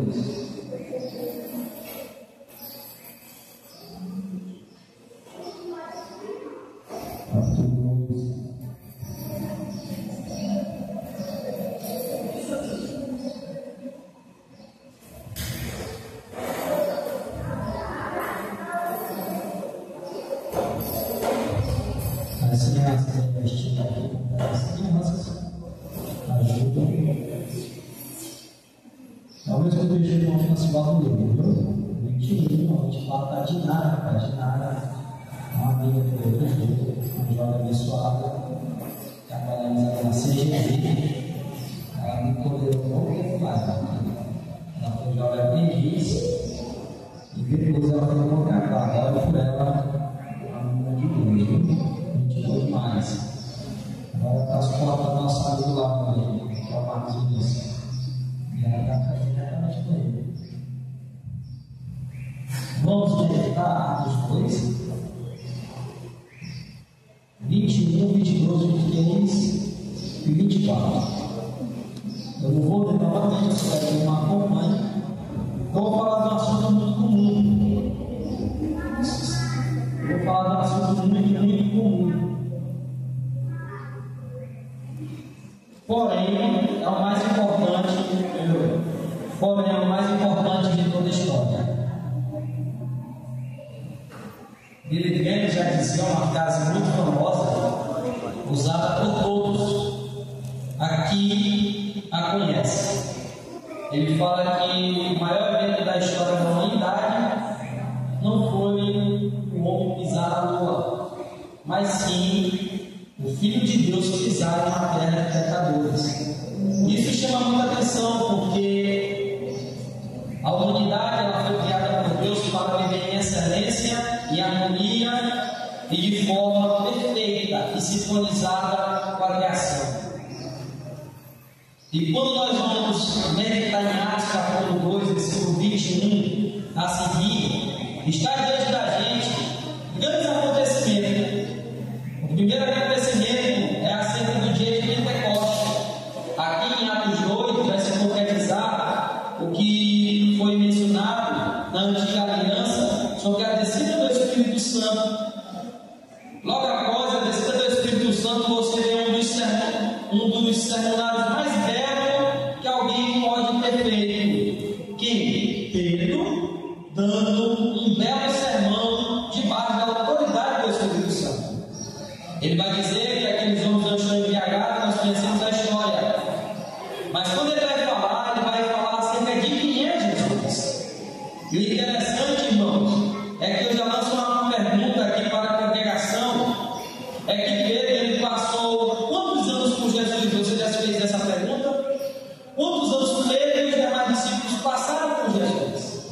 Deus. Talvez quando eu vejo uma nossa barulho, viu? 21, 24, de nada. Uma amiga que eu vejo, uma jovem abençoada, trabalhamos ali na CGV, ela me empoderou não tempo mais. Ela foi jovem aprendiz, e depois ela foi contratada. Olha por ela, a menina de Deus, viu? 22 mais. Agora está as portas da nossa área do lado dele, que é o Marcos Vinícius. E ela está fazendo diretamente com ele. Vamos meditar Atos 2, 21, 22, 23 e 24. Eu não vou ler novamente, você vai ter uma acompanhe. Eu vou falar de um assunto muito comum. Eu vou falar de um assunto muito comum. Porém, é o mais importante de toda a história. Billy Graham já dizia uma frase muito famosa, usada por todos. Aqui a conhece. Ele fala que o maior evento da história da humanidade não foi o homem pisar na lua, mas sim o Filho de Deus pisar na terra de pecadores. Isso chama muita atenção, porque a humanidade ela foi criada por Deus para viver em excelência, em harmonia e de forma perfeita e sincronizada com a criação. E quando nós vamos meditar em Atos capítulo 2, versículo 21 a seguir, está diante da gente grandes acontecimentos. O primeiro acontecimento é acerca do dia de Pentecostes. Aqui em Atos 2 vai se concretizar o que foi mencionado na antiga aliança sobre a descida do Espírito Santo. Logo após a descida do Espírito Santo, você vê um dos sermonários mais belos que alguém pode ter feito. Quem? Pedro, dando um belo sermão debaixo da autoridade do Espírito Santo. Ele vai dizer que aqueles homens não estão embriagados, nós conhecemos a história. Mas quando ele vai falar acerca de quem é Jesus. E o interessante, irmãos, é que eu já lanço uma pergunta aqui para a congregação. É que Pedro, ele passou quantos anos com Jesus? Você já fez essa pergunta? Quantos anos Pedro e os demais discípulos passaram com Jesus?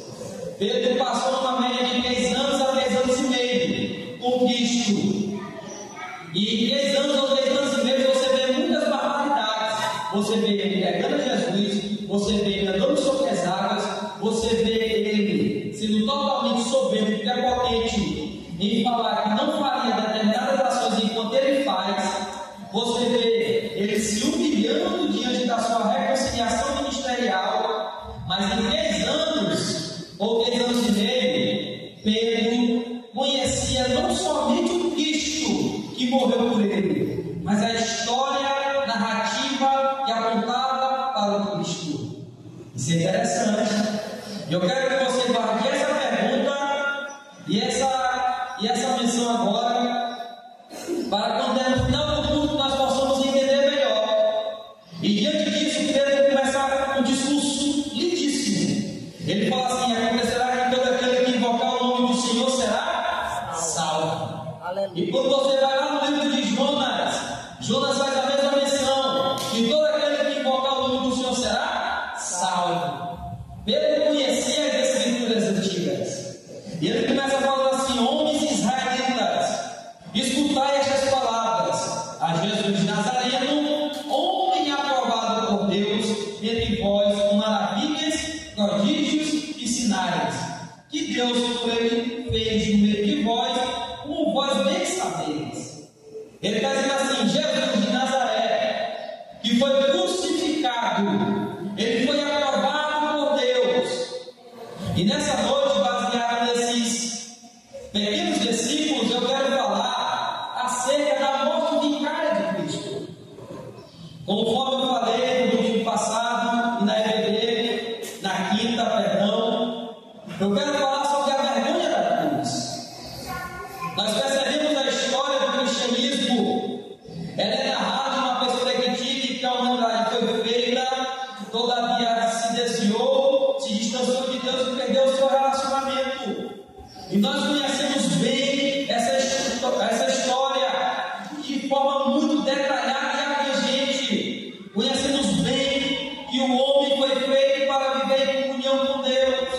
Pedro passou uma média de 3 anos a 3 anos e meio com Cristo. E em 3 anos ou 3 anos e meio você vê muitas barbaridades. Você vê ele pregando Jesus, você vê ele andando sobre as águas, você vê ele sendo totalmente soberbo e prepotente em falar que não faria determinadas ações enquanto ele faz. Você vê ele se humilhando diante da sua reconciliação ministerial. Mas em 3 anos ou 3 anos e meio, Pedro conhecia não somente o Cristo que morreu por ele, mas a história narrativa que apontava para o Cristo. Isso é interessante. Eu quero que você guarde essa pergunta e essa menção agora, para quando no final do culto nós possamos entender melhor. E diante disso, Pedro começa um discurso lindíssimo. Ele fala assim: acontecerá que todo aquele que invocar o nome do Senhor será salvo. E quando você vai lá no livro de Jonas faz a mesma menção, que todo aquele que invocar o nome do Senhor será salvo. Pedro conhecia as escrituras antigas, e ele começa falando assim: homens israelitas, escutai estas palavras. A Jesus Nazareno, homem aprovado por Deus entre vós com maravilhas, prodígios e sinais, que Deus por ele fez no meio de vós, como vós bem sabeis. Ele está dizendo assim: Jesus de Nazaré, que foi crucificado, ele foi aprovado por Deus, E nessa noite, baseado nesses pequenos versículos, eu quero falar acerca da morte vicária de Cristo. Conforme eu falei no domingo passado e na EBD, na quinta, perdão, eu quero falar sobre a vergonha da cruz. Nós percebemos a história do cristianismo, ela é narrada numa perspectiva que a humanidade foi feita, todavia se desviou, se distanciou de Deus e perdeu o seu relacionamento. E nós conhecemos bem essa história de forma muito detalhada e abrangente. Conhecemos bem que o homem foi feito para viver em comunhão com Deus.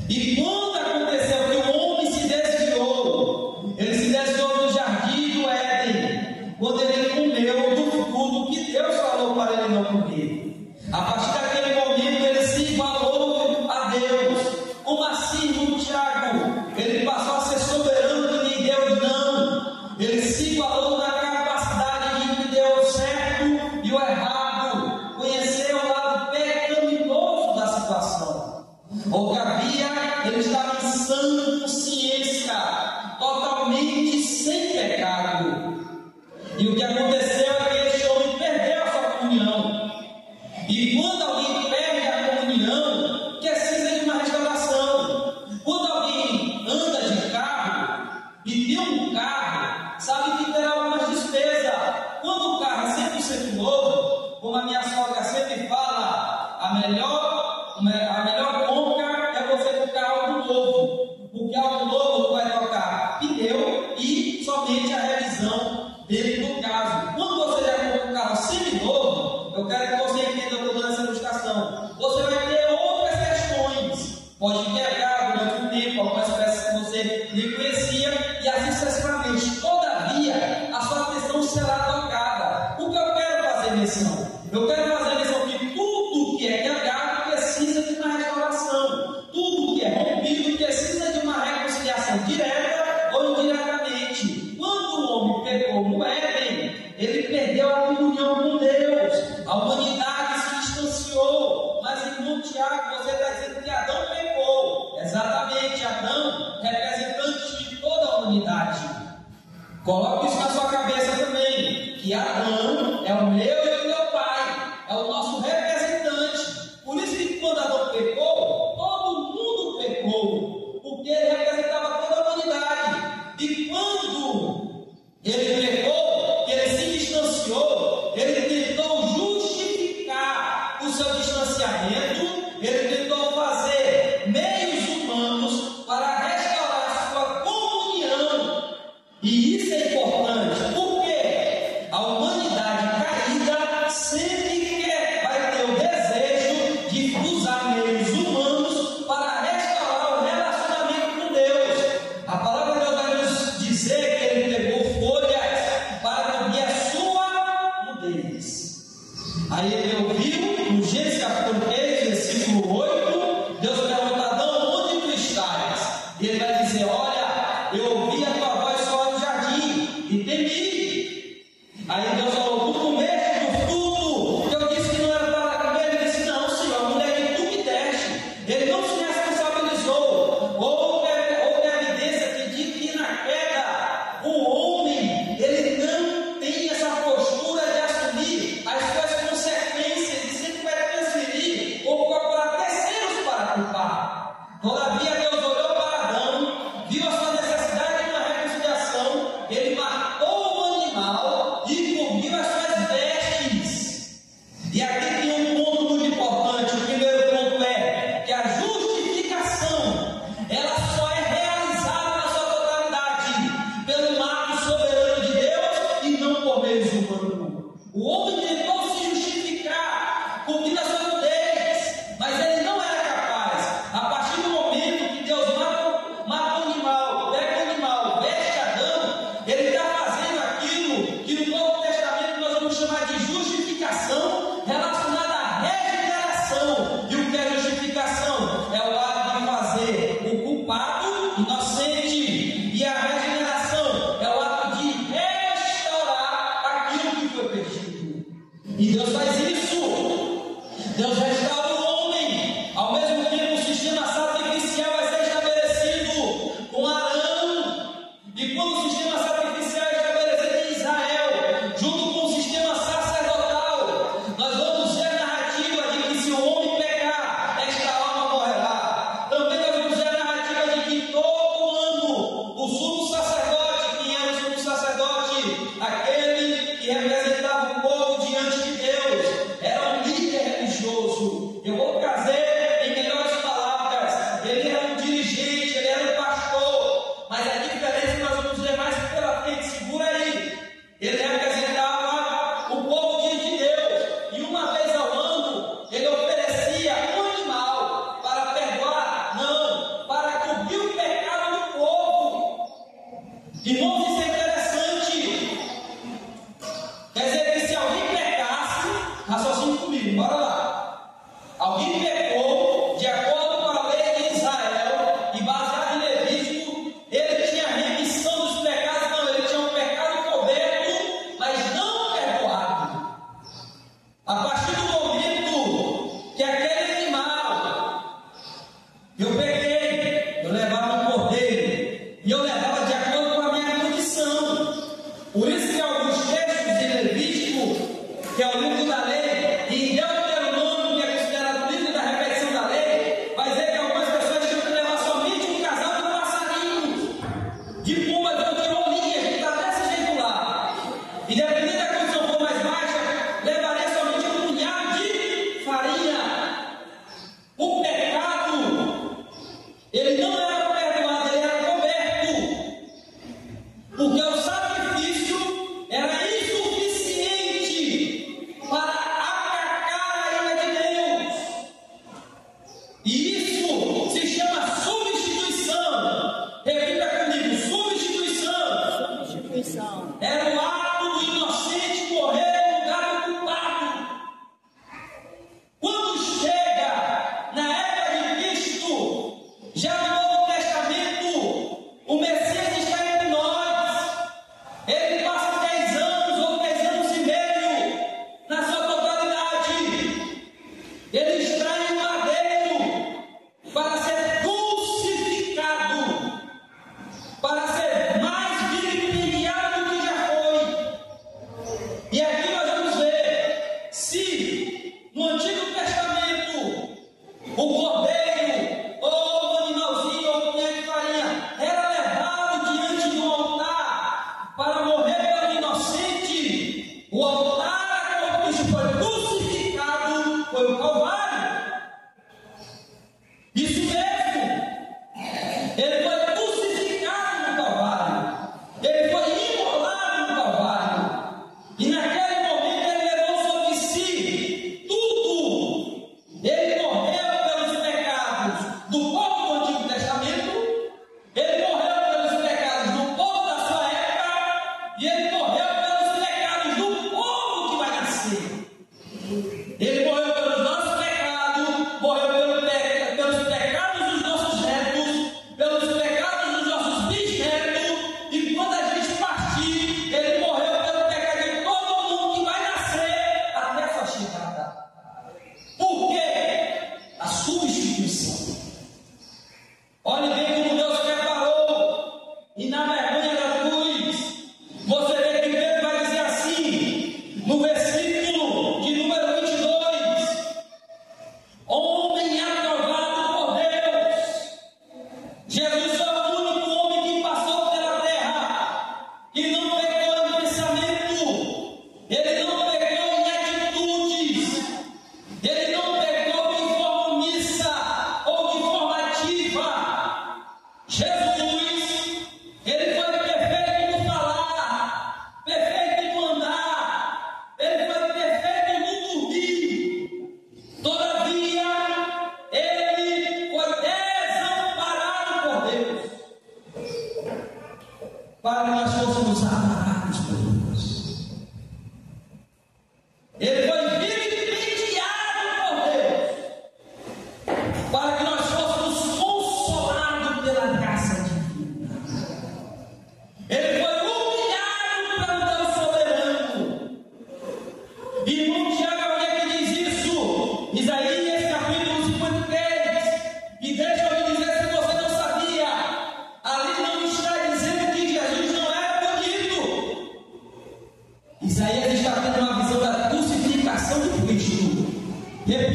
E quando aconteceu que o homem se desviou, ele se desviou do jardim do Éden, quando ele comeu do fruto que Deus falou para ele não comer. A partir daquele momento ele se igualou a Deus. Como assim, irmão Tiago? Ele passou a ser soberano que nem Deus não. Ele se igualou na capacidade de entender o certo e o errado, conhecer o lado pecaminoso da situação. Ou cabia, ele estava em sã consciência, totalmente sem pecado. E o que aconteceu é que este homem perdeu a sua comunhão. E quando alguém perde a comunhão, precisa de uma restauração. Quando alguém anda de carro e tem um carro, sabe que terá algumas despesas. Quando o carro é 100% novo, como a minha sogra sempre fala, a melhor compra é você comprar algo novo, porque algo novo vai trocar pneu e somente a revisão dentro do carro. Quando você já compra um carro semi-novo, eu quero que você entenda o que eu estou nessa ilustração. Você vai ter outras questões. Pode quebrar durante um tempo, algumas peças que você nem conhecia, e assim sucessivamente. Todavia, a sua atenção será tocada. O que eu quero fazer menção? Eu quero fazer menção que tudo que é quebrado precisa de uma restauração. Tudo que é rompido precisa de uma reconciliação direta ou indiretamente. Quando o homem pecou no Éden, ele perdeu a comunhão com Deus. A humanidade se distanciou. Mas, irmão Tiago, você está dizendo que Adão pecou. Exatamente, Adão, representante de toda a humanidade. Coloque isso na sua cabeça também, que Adão é o meu e o meu pai, é o nosso representante. Por isso que quando Adão pecou, todo mundo pecou, porque ele representava toda a humanidade. E quando ele pecou, ele se distanciou, ele tentou justificar o seu distanciamento, ele tentou fazer meios humanos para restaurar a sua comunhão. E isso é importante, porque a humanidade caída sempre vai ter o desejo de usar meios humanos para restaurar o relacionamento com Deus. A palavra de Deus vai nos dizer que ele pegou folhas para cobrir a sua nudez. Aí ele ouviu, no Gênesis capítulo 3, versículo 8, Deus pergunta a Adão: onde tu estás? E ele vai dizer: olha, eu ouvi a tua voz só no jardim e temi. Aí Deus falou: tu comeste do fruto que eu disse que não era para comer. Ele disse: não, Senhor, a mulher que tu me deste. Ele não se responsabilizou. Houve a evidência que diz que na queda o homem ele não tem essa postura de assumir as suas consequências e sempre vai transferir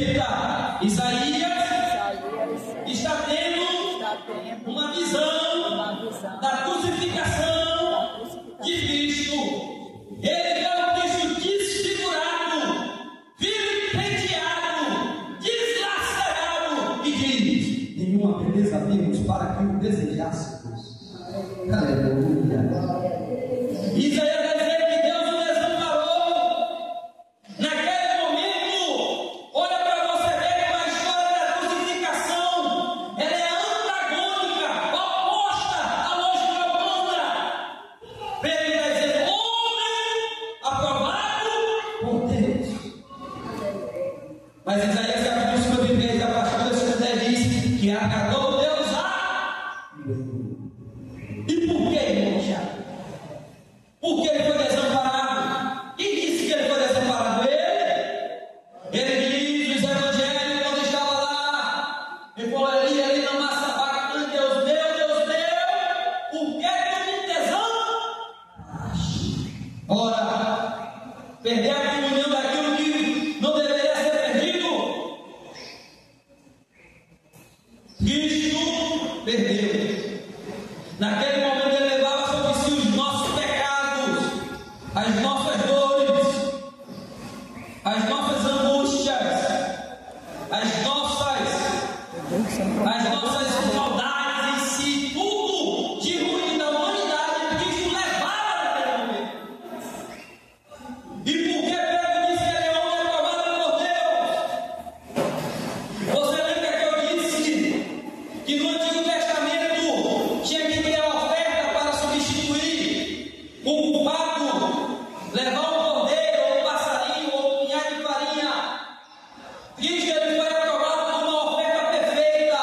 permita, Isaías está tendo uma visão da crucificação de Cristo. Ele é o Cristo desfigurado, vilipendiado, deslacerado, e diz: nenhuma beleza vimos para que o desejássemos. Aleluia. Isaías vai dizer que Deus o desamparou. Naquele momento, olha para você ver como a história da crucificação ela é antagônica, oposta à lógica humana. Ele vai dizer: homem aprovado por Deus. Mas Isaías capítulo 53, a partir do versículo 10 diz que agradou Deus a. E por que, irmão Tiago? Porque ele foi desamparado. Quem disse que ele foi desamparado? Ele diz nos evangelhos, quando estava lá, ele falou: ali na massa bacana, Deus meu, por que tu me desamparaste? Ora, perder a comunhão daquilo que não deveria ser perdido, Cristo perdeu. Naquele momento ele levava sobre si os nossos pecados, as nossas dores, as nossas angústias, as nossas maldades em si, tudo de ruim da humanidade que Cristo levava naquele momento. E porque Pedro disse que ele é homem aprovado por Deus? Você lembra que eu disse que no Antigo Testamento tinha que ter oferta para substituir o culpado, levar um cordeiro, ou um passarinho, ou um punhado de farinha? Cristo ele foi aprovado como uma oferta perfeita.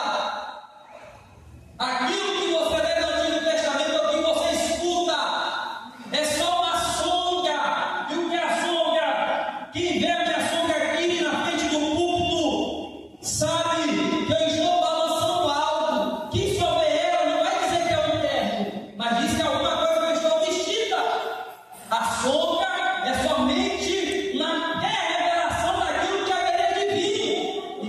Aquilo que você lê no Antigo Testamento, o que você escuta, é só uma sombra. E o que é a sombra? Quem vê a minha sombra aqui na frente do púlpito sabe que eu estou balançando algo. Quem souber ela não vai dizer que é um terno, mas diz que é alguma coisa que eu estou vestida. A sombra é somente uma revelação daquilo que haveria de vir.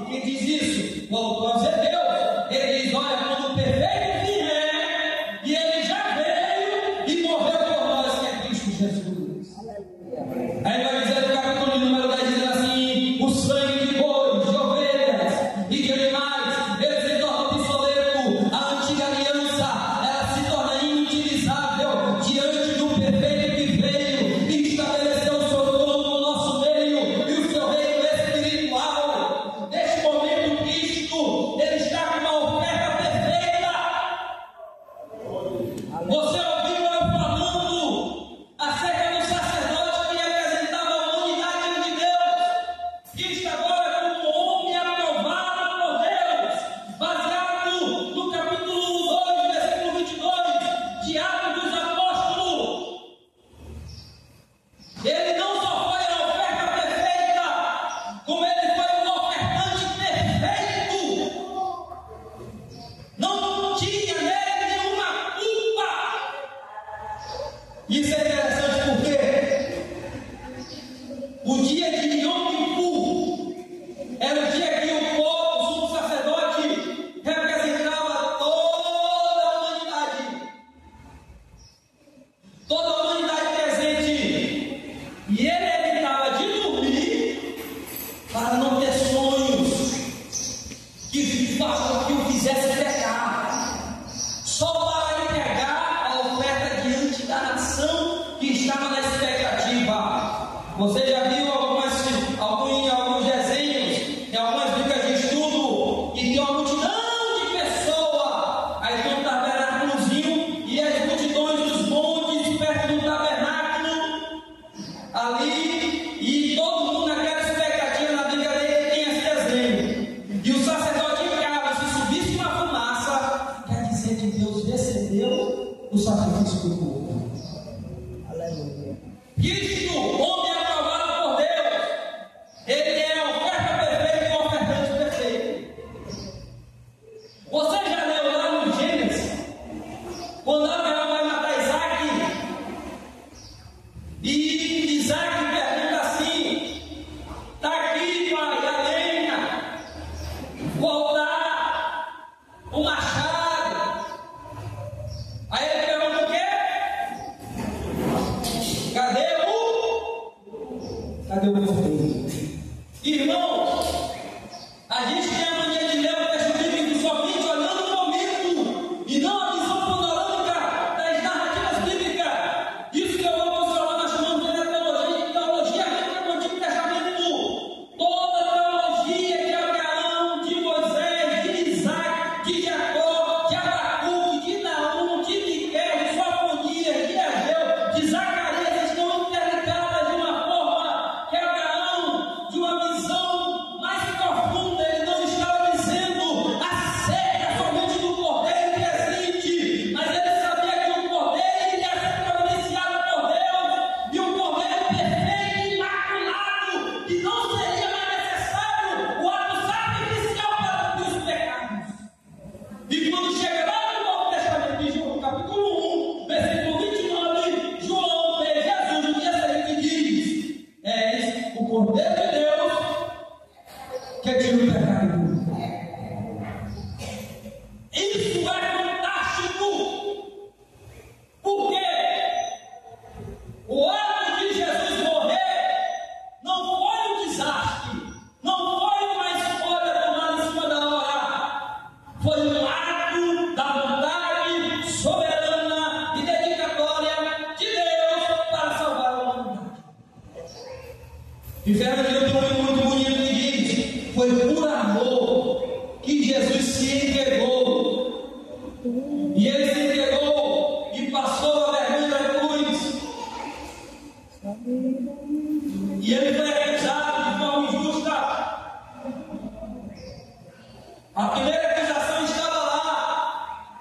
A primeira acusação estava lá.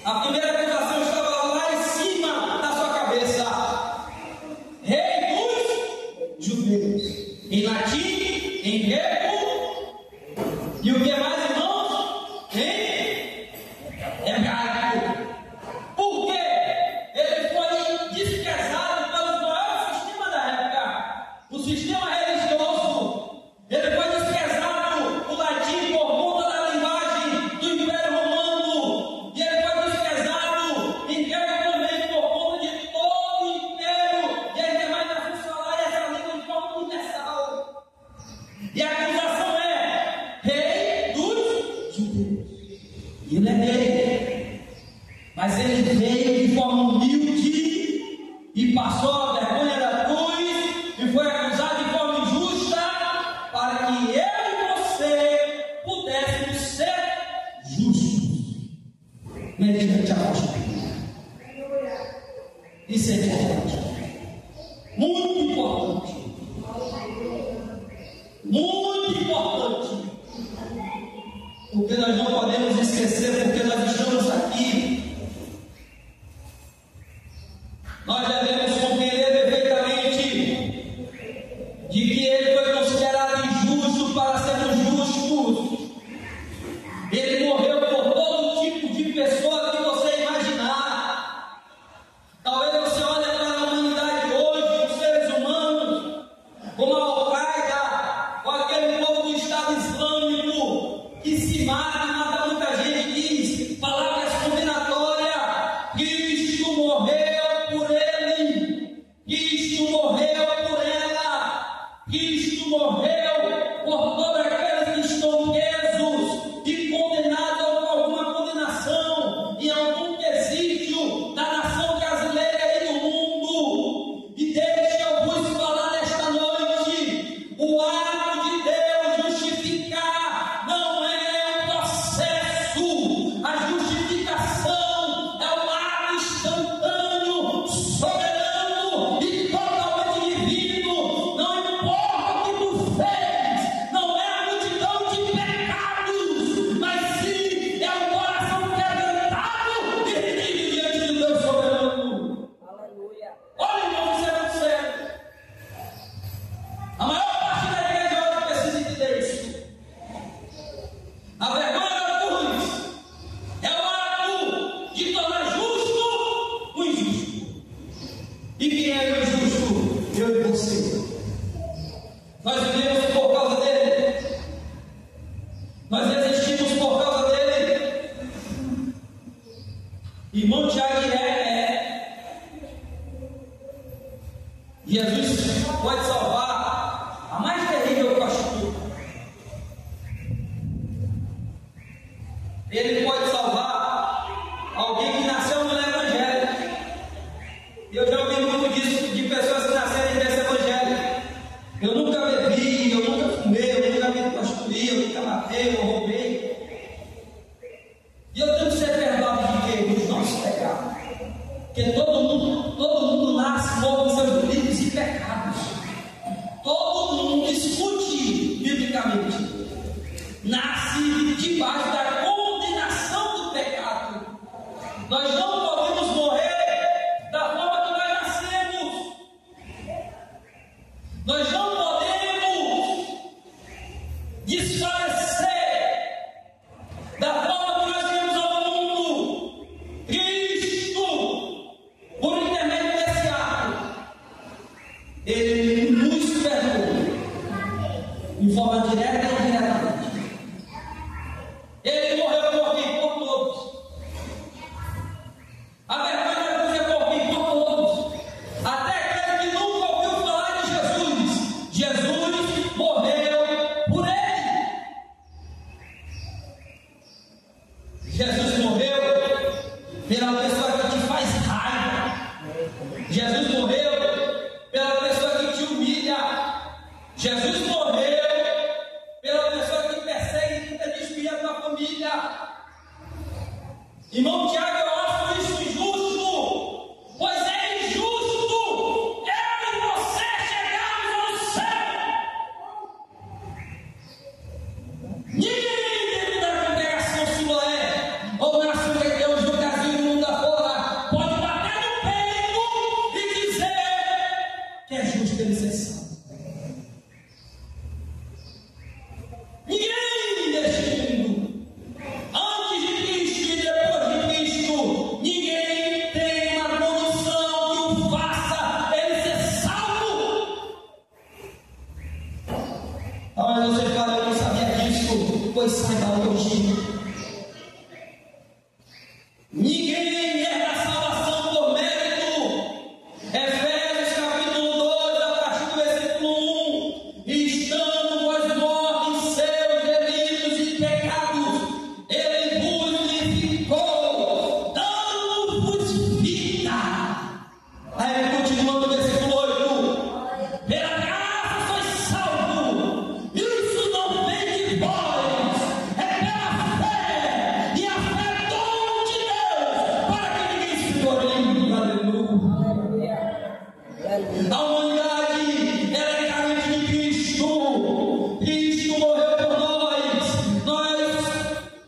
A primeira acusação estava lá em cima da sua cabeça. Rei dos judeus. Em latim, em grego. E o que é mais, irmãos? Em hebraico. Por quê? Ele foi desprezado pelo maior sistema da época. O sistema religioso. Ele foi desprezado o latim por conta da linguagem do Império Romano. E ele foi desprezado em grego também por conta de todo o Império. E ainda mais na fui falar essa língua de forma universal. E a acusação é: rei dos judeus. E ele é rei. Mas ele veio de forma humilde e passou a vergonha da cruz e foi acusado de forma injusta para que eu e você pudéssemos ser justos mediante a justiça. Isso é importante. Muito importante. Muito importante. Porque nós não podemos esquecer, porque nós estamos aqui. Nós devemos compreender perfeitamente de que ele foi considerado injusto para sermos justos. Ele morreu por todo tipo de pessoa que você imaginar. Talvez você olhe para a humanidade hoje, os seres humanos, como a Al-Qaeda, ou aquele povo do Estado Islâmico que se mata muita gente, diz palavras combinatórias. Cristo morreu por ele, Cristo morreu por ela, Cristo morreu por todos aqueles que estão presos e condenados a alguma condenação em algum quesito da nação brasileira e do mundo. E deixe eu vos falar nesta noite: o ato de Deus justificar não é um processo, a justificação é um ato instantâneo, soberano e totalmente divino. Não importa o que tu fez, não é a multidão de pecados, mas sim é o coração quebrantado e rendido diante do Deus soberano. Aleluia. Olha, irmão, isso é muito sério. A maior parte da igreja hoje precisa entender isso. A vergonha da cruz é o ato de tornar justo o injusto. E quem é o injusto? Eu e você. Nós vivemos por causa dele. Nós existimos por causa dele. Irmão Tiago Jesus pode salvar a mais terrível prostituta. Ele pode salvar alguém que nasceu no evangelho. Eu já ouvi muito disso de pessoas que nasceram nesse evangelho. Eu nunca bebi, eu nunca fumei, eu nunca me prostituí, eu nunca matei, eu roubei. E eu tenho que ser perdoado de quê? Dos nossos pecados. Porque todo mundo nasce com seus delitos e pecados. Todo mundo discute biblicamente. Nasce debaixo da condenação do pecado. Nós não podemos morrer da forma que nós nascemos. Nós não podemos desfalecer da forma que nós viemos ao mundo. Cristo, por intermédio desse ato, ele nos perdoou em forma direta e indiretamente. Ele morreu por quem? Por todos. A vergonha da cruz é por quem? Por todos. Até aquele que nunca ouviu falar de Jesus. Jesus morreu por ele. Jesus morreu pela pessoa que te faz raiva. Jesus morreu pela pessoa que te humilha. Jesus morreu pela pessoa que Pois saiba hoje, ninguém herda a salvação por mérito. Efésios capítulo 2, a partir do versículo 1. Estando vós mortos em seus delitos e pecados, ele vos vivificou, dando-vos vida. Aí continua no versículo 8. Pela graça sois salvos. Isso não vem de vós, é pela fé. E a fé é dom de Deus, para que ninguém se glorie. Aleluia. A humanidade ela é carente de Cristo. Cristo morreu por nós. Nós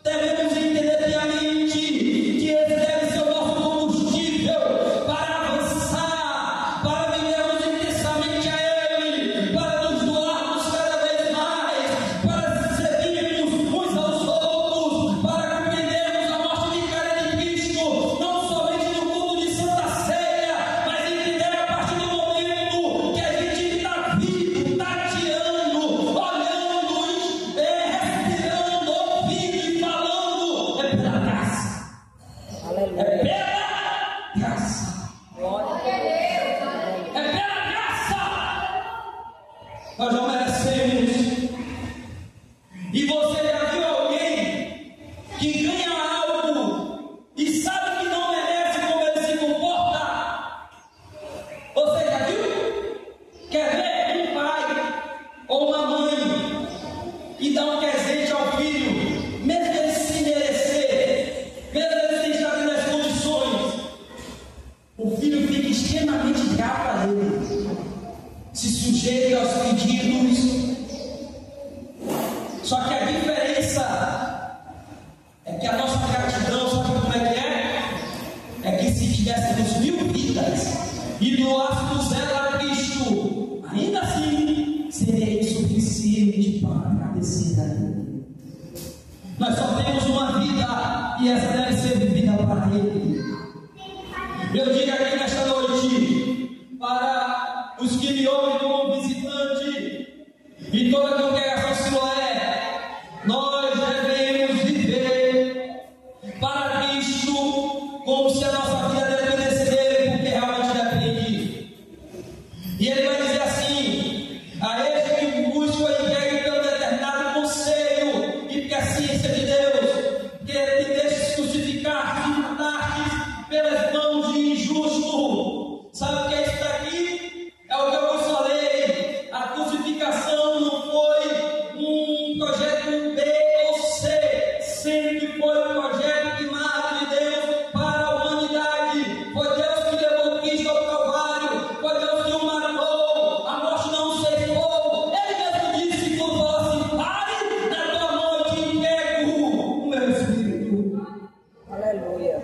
devemos entender piamente que esse deve ser o nosso combustível para avançar, para vivermos intensamente a Ele, para nos doarmos cada vez mais, para servirmos uns aos outros, para compreendermos a morte vicária de Cristo, não somente no culto de Santa Ceia, mas entender a partir do momento que a gente está vivo, tateando, olhando, respirando, ouvindo e falando. É pela graça. É pela graça. É pela graça. Nós não merecemos. E você já viu alguém que ganha algo e sabe que não merece como ele se comporta? Você já viu? Quer ver um pai ou uma mãe e dar um presente ao filho, mesmo ele sem merecer, mesmo ele sem estar tendo as condições? O filho fica extremamente grato a ele, se sujeita aos pedidos. Só que a diferença é que a nossa gratidão, sabe como é que é? É que se tivéssemos 1000 vidas e doássemos ela a Cristo, ainda assim seria insuficiente para agradecer a Ele. Nós só temos uma vida e essa deve ser vivida para Ele. Eu digo aqui nesta noite, para os que me ouvem como visitante e toda a congregação Siloé, nós devemos viver para Cristo como se a nossa vida dependesse dele, porque realmente depende. E ele vai dizer assim: a este que busca o entregue pelo determinado conselho e porque a ciência de Deus, que ele te deixa crucificar, te matar pelas mãos de injusto. Sabe o que é isso daqui? É o que eu vos falei. A crucificação não foi um projeto B ou C, sempre foi um projeto primário de Deus para a humanidade. Foi Deus que levou Cristo ao Calvário, foi Deus que o matou, a morte não o ceifou. Ele mesmo disse quando falou assim: Pai, na tua mão eu te entrego o meu espírito. Aleluia.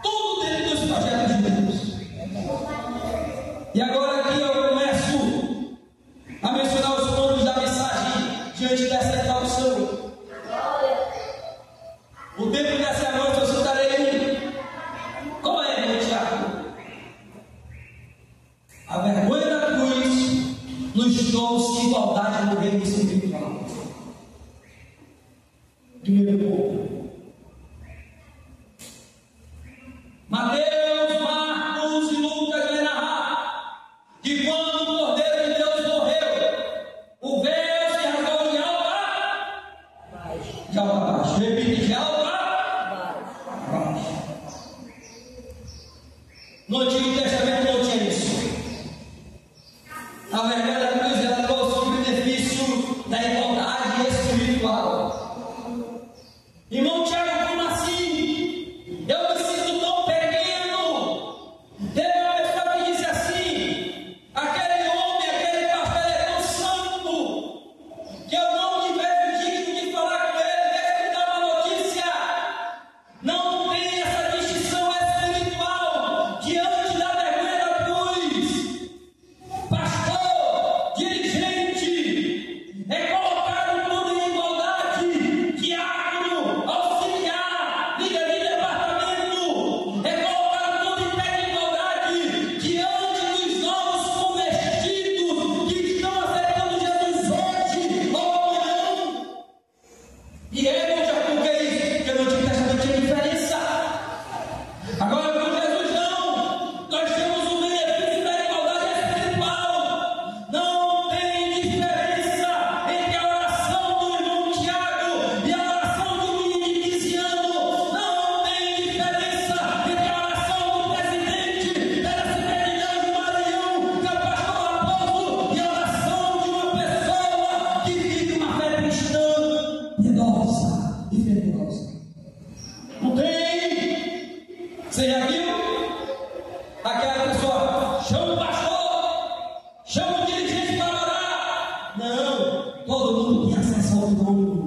Tudo dentro dos projetos de Deus. E agora aqui eu começo a mencionar os pontos da mensagem diante dessa introdução. O tempo dessa noite eu citarei um. Qual é, meu Tiago? A vergonha da cruz nos trouxe igualdade no reino espiritual. Primeiro ponto. Mateus, Marcos e Lucas vai narrar que quando o Cordeiro de Deus morreu, o véu se rasgou de alto a baixo. Repite, de alto a baixo. No Antigo Testamento não tinha isso. A vergonha da cruz ela trouxe o benefício da igualdade espiritual. Irmão Tiago, como assim? Eu me sinto tão pequeno. Teve uma pessoa que disse assim: aquele homem, aquele pastor é tão santo que eu não me vejo digno de falar com ele. Deixa eu me dar uma notícia. Não tem essa distinção espiritual diante da vergonha da cruz. Pastor, dirigente, é colocado tudo em igualdade. misericórdia. Não tem. Você já viu? Aquela pessoa, chama o pastor, chama o dirigente para orar. Não, todo mundo tem acesso ao nome.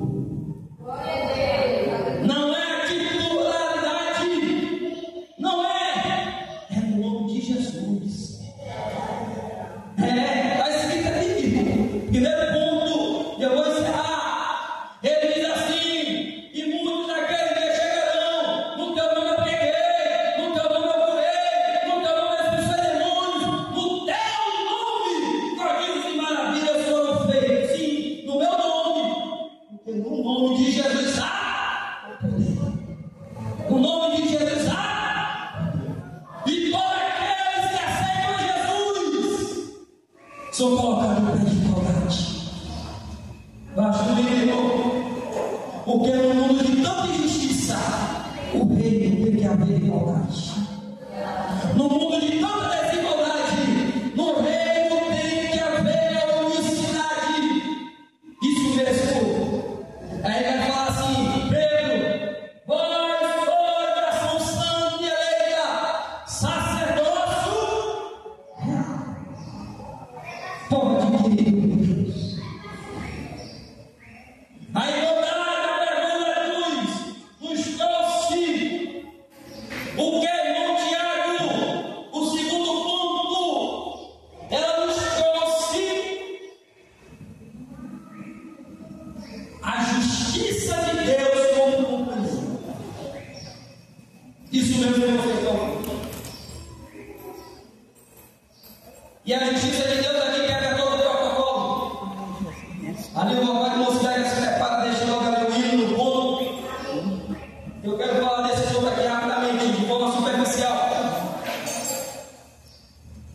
Não é titularidade, não é no nome de Jesus. Está escrito aqui, primeiro ponto, eu vou encerrar. Ele diz assim: e muitos daqueles que chegarão, no teu nome eu peguei, no teu nome eu curei, no teu nome eu expulsei demônios, no teu nome prodigios e maravilhas foram feitos. Sim, no meu nome, porque no nome de Jesus há poder. No nome de Jesus há. E todos aqueles que aceitam Jesus são colocados no pé de igualdade. Baixo do interior, porque no mundo de tanta injustiça, o reino tem que haver igualdade. No mundo de tanta desigualdade, no reino tem que haver unicidade. Isso mesmo. Aí ele vai falar assim: Pedro, vós sois geração santa e eleita, sacerdócio real, povo adquirido por Deus. A igualdade da cruz nos trouxe o que, irmão Tiago? O segundo ponto, ela nos trouxe a justiça de Deus como conclusão. Isso mesmo que você falou. E a justiça de Deus aqui quebra todo o protocolo. Ali o papai de mocidade se prepara, deixa logo ali o hino no ponto. Eu quero falar desse assunto aqui rapidamente, de forma superficial.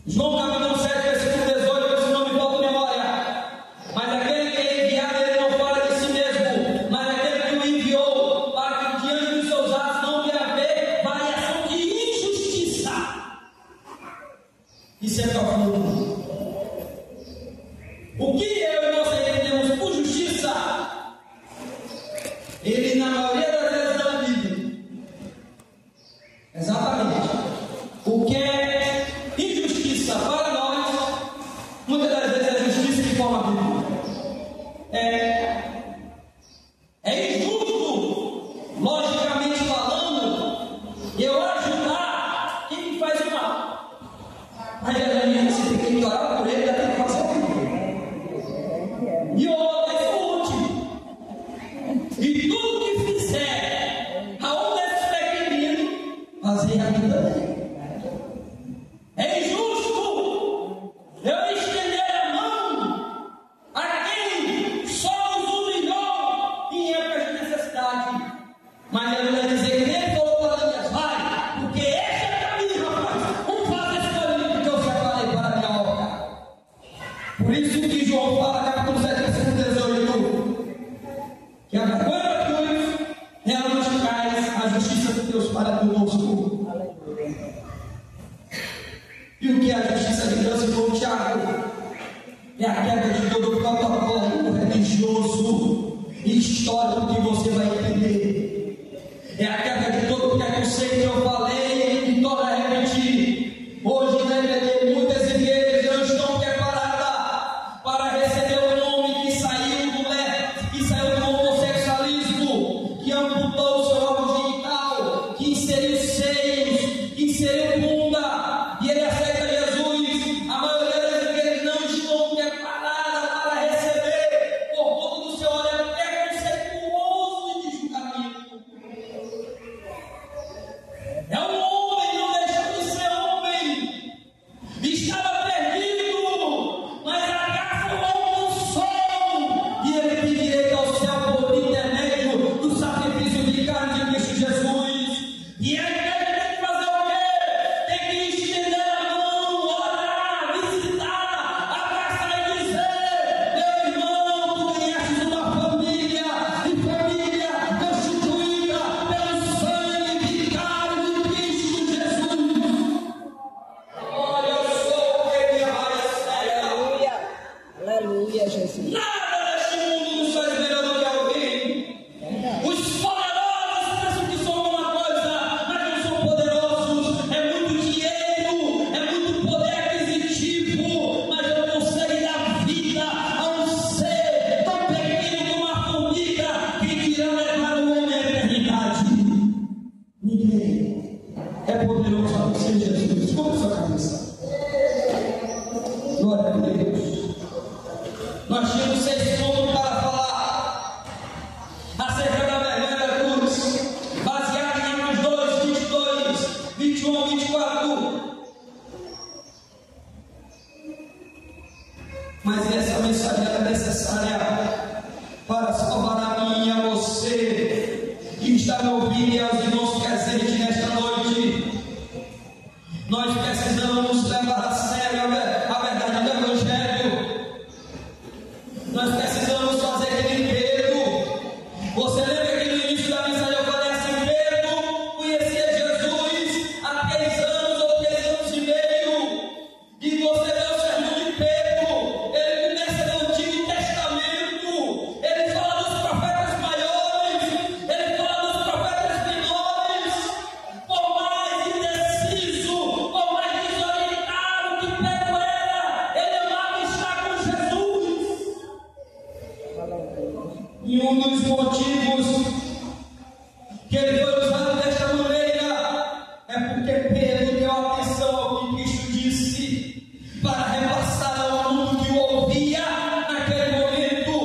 João capítulo 7, versículo 18, se não me falta memória. Mas aquele que é enviado, ele não fala de si mesmo, mas aquele que o enviou, para que diante dos seus atos não venha haver variação de injustiça. Isso é profundo. O que eu e você entendemos por justiça, ele na maioria das vezes não vive. Exatamente. O que é injustiça para nós, muitas das vezes é justiça de forma bíblica. É injusto, logicamente falando, eu ajudar quem faz o mal. Mas você tem que orar por ele, tem que fazer o mal. E outra é útil. E tudo que fizer a um desses pequeninos, fazer a vida dele. É injusto eu estender a mão a quem só nos humilhou em épocas de necessidade. Mas eu ia dizer que nem falou para Deus, vai, porque esse é o caminho, rapaz. Vamos fazer esse caminho que eu separei para a minha obra. Por isso que João fala, capítulo 7, versículo 18, que a vergonha da cruz realmente traz a justiça de Deus para conosco. E o que é a justiça de Deus, irmão Tiago? É a quebra de todo o protocolo religioso e histórico que você vai entender. É a quebra de todo o preconceito que eu falei e torna a repetir. Hoje na EBD muitas igrejas não estão preparadas para receber o nome que saiu do homossexualismo, que amputou o seu órgão genital, que inseriu seios, que inseriu bunda, e ele aceita Jesus. A maioria das igrejas não estão preparadas para receber, por conta do seu olhar preconceituoso e de julgamento. É um Curva sua cabeça. Glória a Deus. Nós tínhamos 6 pontos para falar acerca da vergonha da cruz, baseado em Atos 2, 22, 21, 24. Mas essa mensagem era necessária para salvar a mim e a você que está me ouvindo e aos irmãos presentes nesta noite. Nós precisamos levar a sério a verdade do Evangelho. Nós precisamos fazer que nem Pedro. Você lembra que no início da mensagem eu falei assim: Pedro conhecia Jesus há 3 anos ou 3 anos e meio. E você vê o sermão de Pedro. Ele começa no Antigo Testamento. Ele fala dos profetas maiores. Ele fala dos profetas menores. Por mais indeciso, por mais desorientado que Pedro era, ele amava estar com Jesus. E um dos motivos que ele foi usado desta maneira é porque Pedro deu atenção ao que Cristo disse para repassar ao mundo que o ouvia naquele momento.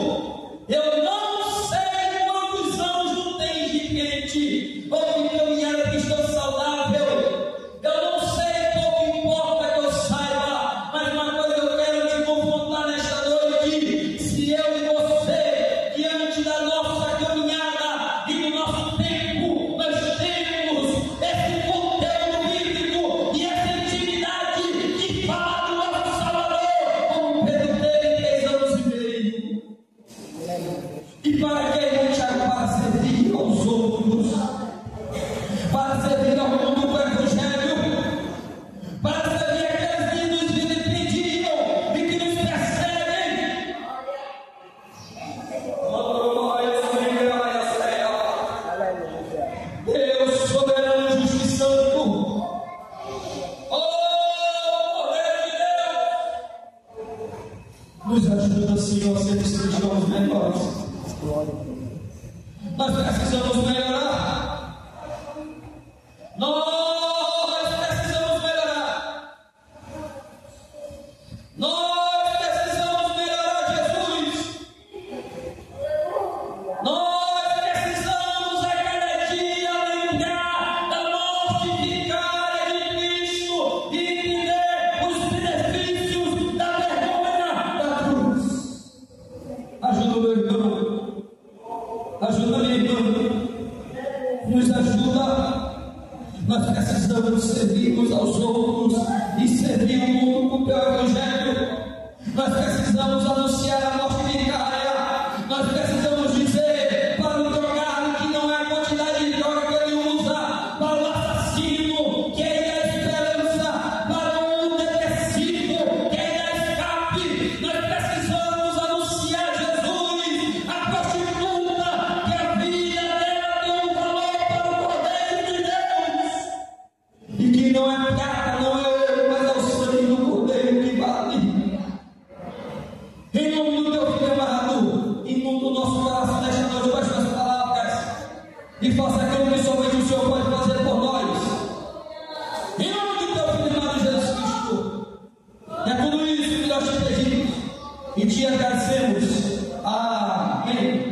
Eu não sei quantos anos tu tens de crente ou de caminhada cristã saudável. Eu não sei, pouco importa que eu saiba, mas uma coisa eu quero te confrontar nesta noite: se eu e você, diante da nossa caminhada e do nosso tempo, nós temos esse conteúdo bíblico e essa intimidade de falar do nosso Salvador, como Pedro teve 3 anos e meio. E para que, irmão Tiago? Para servir aos outros, para servir ao mundo com o Evangelho, para servir aqueles que nos vilipendiam e que nos perseguem. Deus soberano, justo e santo, Cordeiro de Deus, nos ajuda, Senhor, a sermos cristãos melhores. Nós precisamos melhorar. Nós precisamos melhorar. Nós precisamos melhorar, Jesus. Nós precisamos a cada dia lembrar da morte vicária de Cristo e entender os benefícios da vergonha da cruz. Ajuda o meu irmão. Ajuda a minha irmã. Nos ajuda. Nós precisamos servir uns aos outros e servir o mundo com o teu Evangelho. Nós precisamos anunciar a morte vicária. Nós precisamos dizer para o drogado que não é a quantidade de droga que ele usa, para o assassino que ele dá esperança, para o depressivo que ele dá escape. Nós precisamos anunciar Jesus, a prostituta, que a vida dela tem um valor para o Cordeiro de Deus. E que não é prata, não é ouro, mas é o sangue do Cordeiro que vale. Em nome do teu filho amado, inunda o nosso coração nesta noite com as tuas palavras e faça aquilo que somente o Senhor pode fazer por nós. Em nome do teu filho amado Jesus Cristo. É tudo isso que nós te pedimos e te agradecemos. Amém.